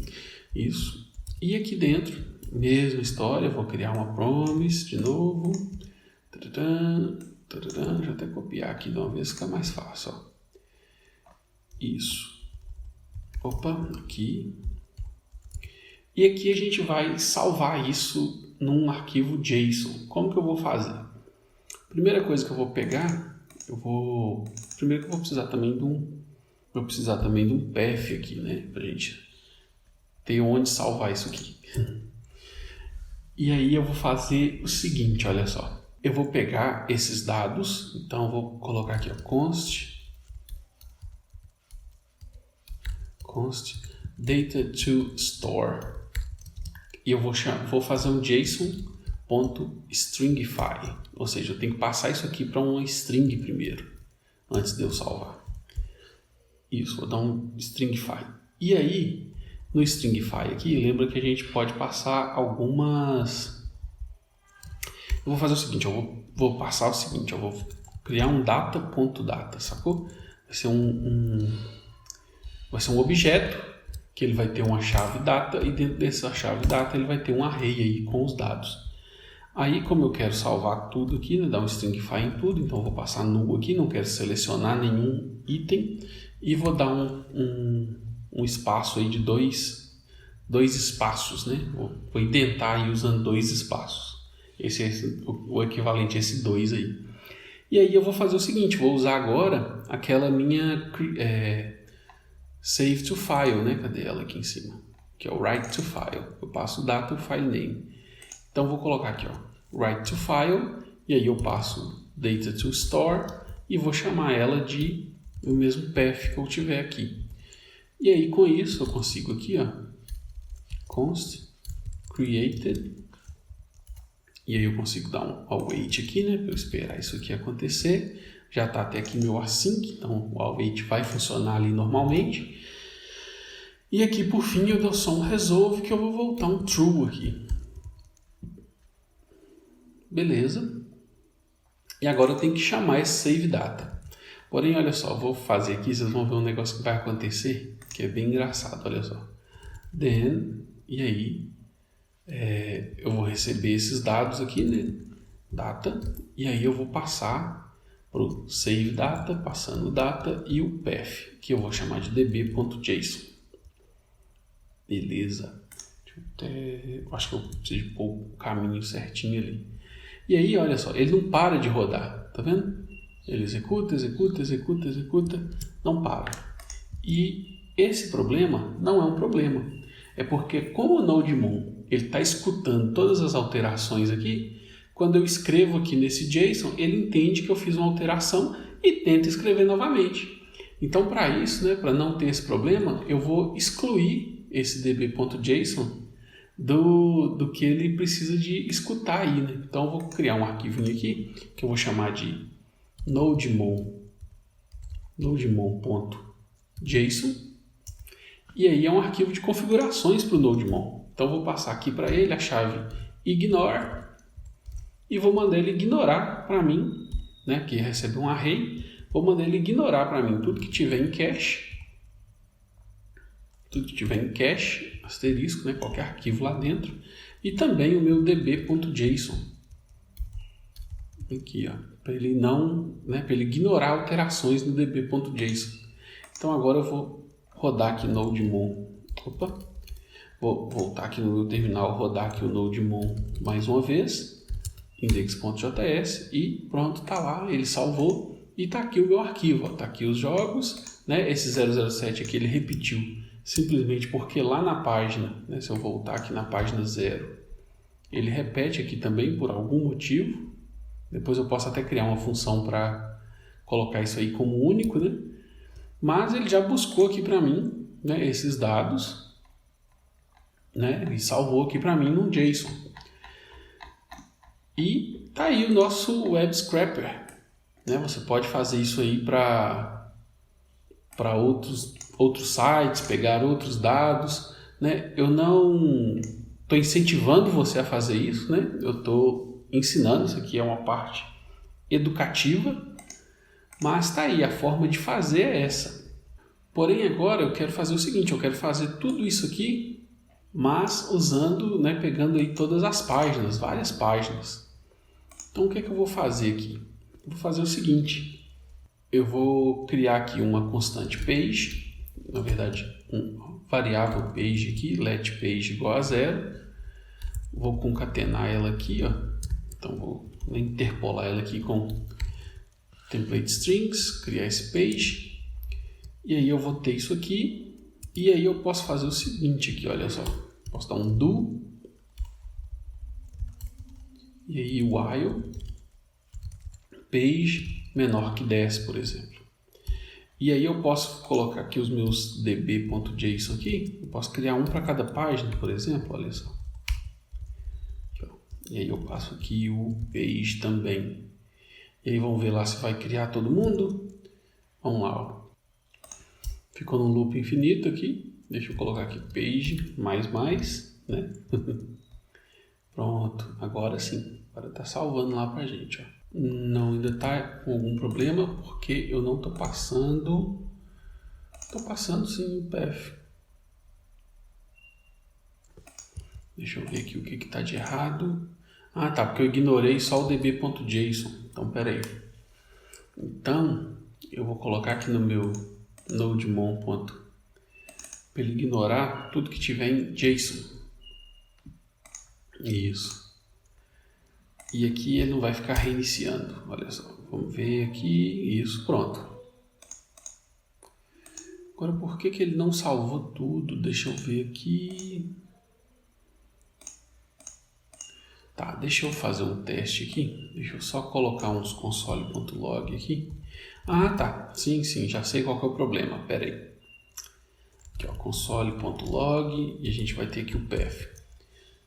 Isso. E aqui dentro, mesma história. Vou criar uma promise de novo. Deixa eu até copiar aqui de uma vez, fica mais fácil. Ó. Isso. Opa, aqui. E aqui a gente vai salvar isso num arquivo JSON. Como que eu vou fazer? Primeira coisa que eu vou pegar, primeiro que eu vou precisar também de um path aqui, né, pra gente ter onde salvar isso aqui. E aí eu vou fazer o seguinte, olha só. Eu vou pegar esses dados, então eu vou colocar aqui, ó, const data to store e eu vou fazer um JSON.stringify, ou seja, eu tenho que passar isso aqui para uma string primeiro, antes de eu salvar. Isso, vou dar um stringify. E aí, no stringify aqui, lembra que a gente pode passar algumas... Eu vou fazer o seguinte, eu vou passar o seguinte, eu vou criar um data.data, sacou? Vai ser um objeto que ele vai ter uma chave data e dentro dessa chave data ele vai ter um array aí com os dados. Aí como eu quero salvar tudo aqui, né, dar um stringify em tudo, então eu vou passar null aqui, não quero selecionar nenhum item e vou dar um espaço aí de dois espaços, né? Vou indentar aí usando dois espaços. Esse é o equivalente a esse 2 aí. E aí eu vou fazer o seguinte, vou usar agora aquela minha save to file, né? Cadê ela aqui em cima? Que é o write to file. Eu passo o data e o file name. Então vou colocar aqui, ó, write to file, e aí eu passo data to store e vou chamar ela de o mesmo path que eu tiver aqui. E aí com isso eu consigo aqui, ó, const created, e aí eu consigo dar um await aqui, né, para eu esperar isso aqui acontecer. Já está até aqui meu async, então o await vai funcionar ali normalmente. E aqui por fim eu dou só um resolve, que eu vou voltar um true aqui. Beleza. E agora eu tenho que chamar esse save data. Porém, olha só, eu vou fazer aqui, vocês vão ver um negócio que vai acontecer, que é bem engraçado, olha só. Then, e aí, eu vou receber esses dados aqui, né? Data, e aí eu vou passar para o save data, passando o data e o path, que eu vou chamar de db.json. Beleza. Eu acho que eu preciso pôr o caminho certinho ali. E aí, olha só, ele não para de rodar, tá vendo? Ele executa, não para. E esse problema não é um problema. É porque como o NodeMon está escutando todas as alterações aqui, quando eu escrevo aqui nesse JSON, ele entende que eu fiz uma alteração e tenta escrever novamente. Então, para isso, né, para não ter esse problema, eu vou excluir esse db.json do que ele precisa de escutar aí, né? Então, eu vou criar um arquivinho aqui que eu vou chamar de nodemon.json, e aí é um arquivo de configurações para o nodemon. Então vou passar aqui para ele a chave ignore e vou mandar ele ignorar para mim, né, que recebe um array, vou mandar ele ignorar para mim tudo que tiver em cache, asterisco, né, qualquer arquivo lá dentro, e também o meu db.json aqui, ó, para ele não, né, para ele ignorar alterações no db.json. Então agora eu vou rodar aqui nodemon, vou voltar aqui no meu terminal, rodar aqui o nodemon mais uma vez, index.js, e pronto, tá lá, ele salvou e tá aqui o meu arquivo, ó, tá aqui os jogos, né, esse 007 aqui ele repetiu simplesmente porque lá na página, né, se eu voltar aqui na página 0, ele repete aqui também por algum motivo. Depois eu posso até criar uma função para colocar isso aí como único, né? Mas ele já buscou aqui para mim, né, esses dados, né, e salvou aqui para mim num JSON. E tá aí o nosso Web Scraper, né? Você pode fazer isso aí para outros sites, pegar outros dados, né? Eu não estou incentivando você a fazer isso, né? Eu estou ensinando, isso aqui é uma parte educativa, mas está aí, a forma de fazer é essa. Porém agora eu quero fazer o seguinte, eu quero fazer tudo isso aqui, mas usando, né, pegando aí todas as páginas, várias páginas. Então o que é que eu vou fazer aqui? Eu vou fazer o seguinte, eu vou criar aqui uma constante page, na verdade um variável page aqui, let page igual a 0, vou concatenar ela aqui, ó. Então vou interpolar ela aqui com template strings, criar esse page, e aí eu vou ter isso aqui, e aí eu posso fazer o seguinte aqui, olha só, posso dar um do, e aí while page menor que 10, por exemplo. E aí eu posso colocar aqui os meus db.json aqui, eu posso criar um para cada página, por exemplo, olha só. Aqui, ó. E aí eu passo aqui o page também. E aí vamos ver lá se vai criar todo mundo. Vamos lá, ó. Ficou num loop infinito aqui. Deixa eu colocar aqui page, né? Pronto, agora sim. Agora tá salvando lá pra gente, ó. Não, ainda está com algum problema porque eu não estou passando. Estou passando sim o path. Deixa eu ver aqui o que está de errado. Ah, tá, porque eu ignorei só o db.json. Então, peraí. Então, eu vou colocar aqui no meu nodemon. Para ele ignorar tudo que tiver em JSON. Isso. E aqui ele não vai ficar reiniciando. Olha só, vamos ver aqui. Isso, pronto. Agora, por que ele não salvou tudo? Deixa eu ver aqui. Tá, deixa eu fazer um teste aqui. Deixa eu só colocar uns console.log aqui. Ah, tá. Sim, já sei qual que é o problema. Pera aí. Aqui, ó, console.log e a gente vai ter aqui o path.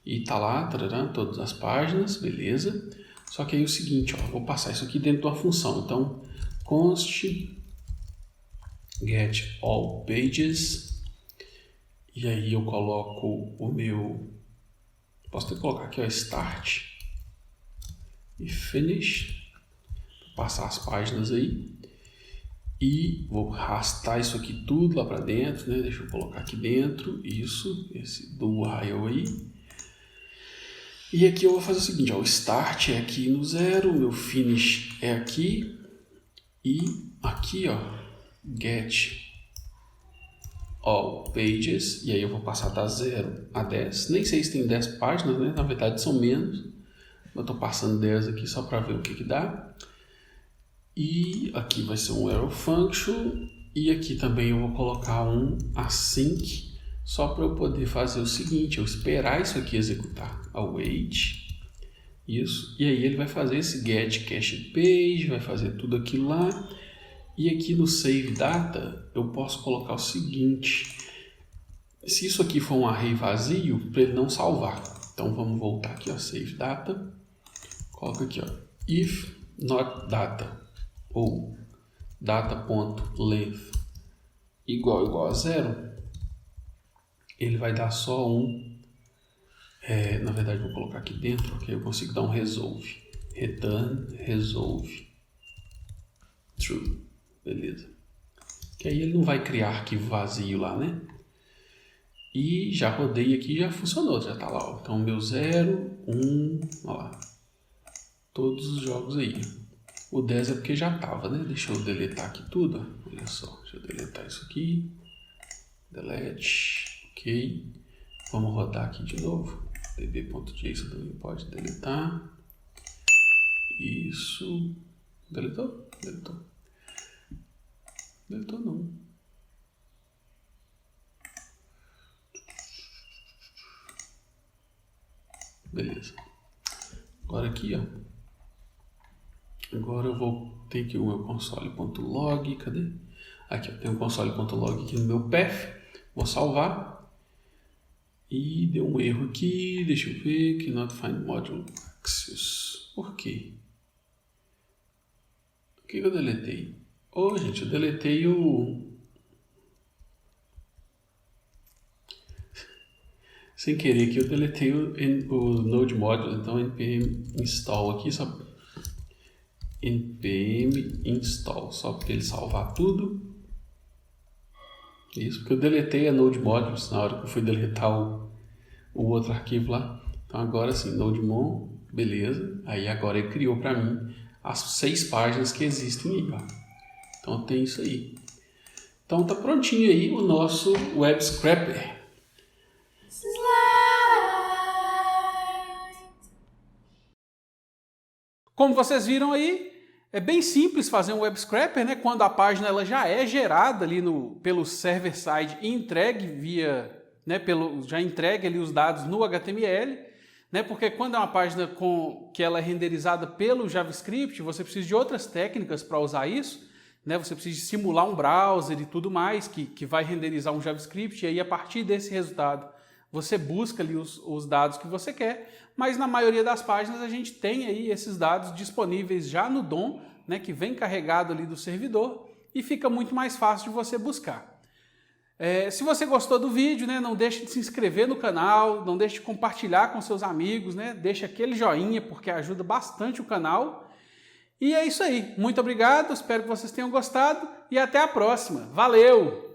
E tá lá, tarará, todas as páginas, beleza. Só que aí é o seguinte, ó, vou passar isso aqui dentro de uma função. Então, const get all pages. E aí eu coloco o meu... Posso até colocar aqui, ó, start e finish. Passar as páginas aí. E vou arrastar isso aqui tudo lá para dentro, né? Deixa eu colocar aqui dentro, isso, esse do while aí. E aqui eu vou fazer o seguinte, ó, o start é aqui no 0, o meu finish é aqui, e aqui, ó, get all pages, e aí eu vou passar da 0 a 10, nem sei se tem 10 páginas, né? Na verdade são menos, eu estou passando 10 aqui só para ver o que dá, e aqui vai ser um arrow function, e aqui também eu vou colocar um async, só para eu poder fazer o seguinte, eu esperar isso aqui executar, await, isso, e aí ele vai fazer esse get cache page, vai fazer tudo aquilo lá, e aqui no save data eu posso colocar o seguinte, se isso aqui for um array vazio, para ele não salvar, então vamos voltar aqui, ó, save data, coloca aqui, ó, if not data, ou data.length igual a 0, ele vai dar só um. Na verdade, vou colocar aqui dentro, ok? Eu consigo dar um resolve. Return, resolve, true. Beleza. Que aí ele não vai criar arquivo vazio lá, né? E já rodei aqui, já funcionou, já tá lá, ó. Então, meu 0, 1, olha lá. Todos os jogos aí. O 10 é porque já tava, né? Deixa eu deletar aqui tudo, ó. Olha só, deixa eu deletar isso aqui. Delete, ok. Vamos rodar aqui de novo. db.json também pode deletar. Isso. Deletou? Deletou. Deletou não. Beleza. Agora aqui, ó. Agora eu vou ter aqui o meu console.log. Cadê? Aqui, eu tenho o console.log aqui no meu path. Vou salvar. E deu um erro aqui. Deixa eu ver. Cannot find module access. Por quê? O que eu deletei? Gente, eu deletei sem querer aqui, eu deletei o Node Module. Então, npm install aqui, só npm install, só para ele salvar tudo. Isso, porque eu deletei a Node Modules na hora que eu fui deletar o outro arquivo lá. Então, agora sim, NodeMon, beleza. Aí agora ele criou para mim as 6 páginas que existem aí, ó. Então tem isso aí. Então tá prontinho aí o nosso Web Scraper. Como vocês viram aí, é bem simples fazer um Web Scraper, né? Quando a página ela já é gerada ali pelo server-side e entregue via, né? Já entregue ali os dados no HTML, né? Porque quando é uma página que ela é renderizada pelo JavaScript, você precisa de outras técnicas para usar isso, né? Você precisa simular um browser e tudo mais que vai renderizar um JavaScript, e aí a partir desse resultado você busca ali os dados que você quer, mas na maioria das páginas a gente tem aí esses dados disponíveis já no DOM, né, que vem carregado ali do servidor, e fica muito mais fácil de você buscar. Se você gostou do vídeo, né, não deixe de se inscrever no canal, não deixe de compartilhar com seus amigos, né, deixa aquele joinha porque ajuda bastante o canal. E é isso aí, muito obrigado, espero que vocês tenham gostado e até a próxima. Valeu!